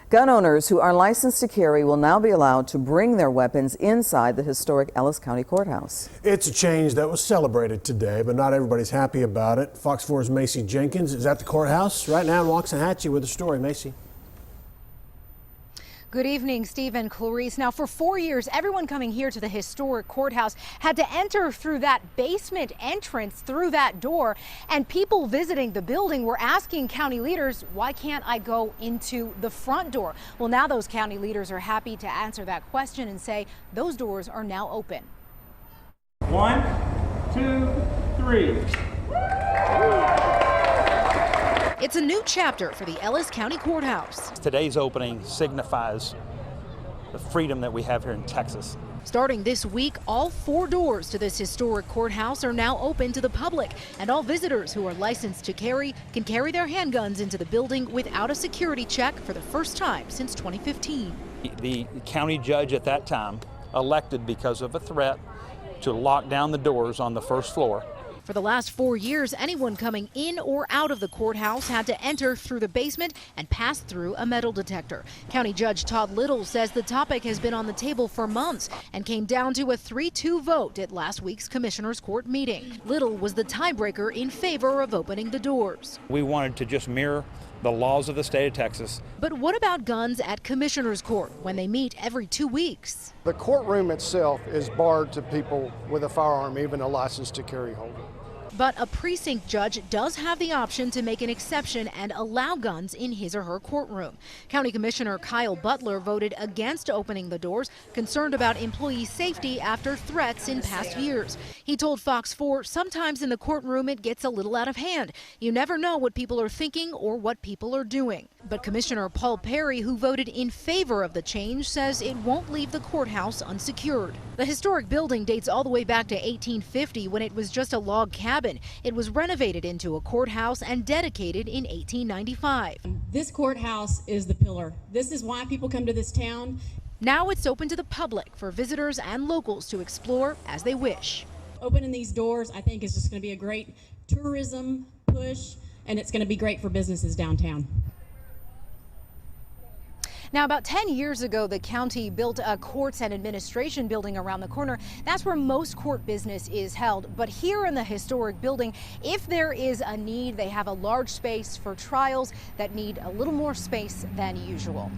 Gun owners who are licensed to carry will now be allowed to bring their weapons inside the historic Ellis County Courthouse. It's a change that was celebrated today, but not everybody's happy about it. Fox 4's Macy Jenkins is at the courthouse right now in Waxahachie with the story. Macy. Good evening, Steve and Clarice. Now, for 4 years, everyone coming here to the historic courthouse had to enter through that basement entrance through that door. And people visiting the building were asking county leaders, why can't I go into the front door? Well, now those county leaders are happy to answer that question and say those doors are now open. 1, 2, 3. It's a new chapter for the Ellis County Courthouse. Today's opening signifies the freedom that we have here in Texas. Starting this week, all 4 doors to this historic courthouse are now open to the public, and all visitors who are licensed to carry can carry their handguns into the building without a security check for the first time since 2015. The county judge at that time elected, because of a threat, to lock down the doors on the first floor. For the last 4 years, anyone coming in or out of the courthouse had to enter through the basement and pass through a metal detector. County Judge Todd Little says the topic has been on the table for months and came down to a 3-2 vote at last week's Commissioners Court meeting. Little was the tiebreaker in favor of opening the doors. We wanted to just mirror the laws of the state of Texas. But what about guns at Commissioners Court when they meet every 2 weeks? The courtroom itself is barred to people with a firearm, even a license to carry holder. But a precinct judge does have the option to make an exception and allow guns in his or her courtroom. County Commissioner Kyle Butler voted against opening the doors, concerned about employee safety after threats in past years. He told Fox 4, sometimes in the courtroom it gets a little out of hand. You never know what people are thinking or what people are doing. But Commissioner Paul Perry, who voted in favor of the change, says it won't leave the courthouse unsecured. The historic building dates all the way back to 1850 when it was just a log cabin. It was renovated into a courthouse and dedicated in 1895. This courthouse is the pillar. This is why people come to this town. Now it's open to the public for visitors and locals to explore as they wish. Opening these doors, I think, is just going to be a great tourism push, and it's going to be great for businesses downtown. Now, about 10 years ago, the county built a courts and administration building around the corner. That's where most court business is held. But here in the historic building, if there is a need, they have a large space for trials that need a little more space than usual.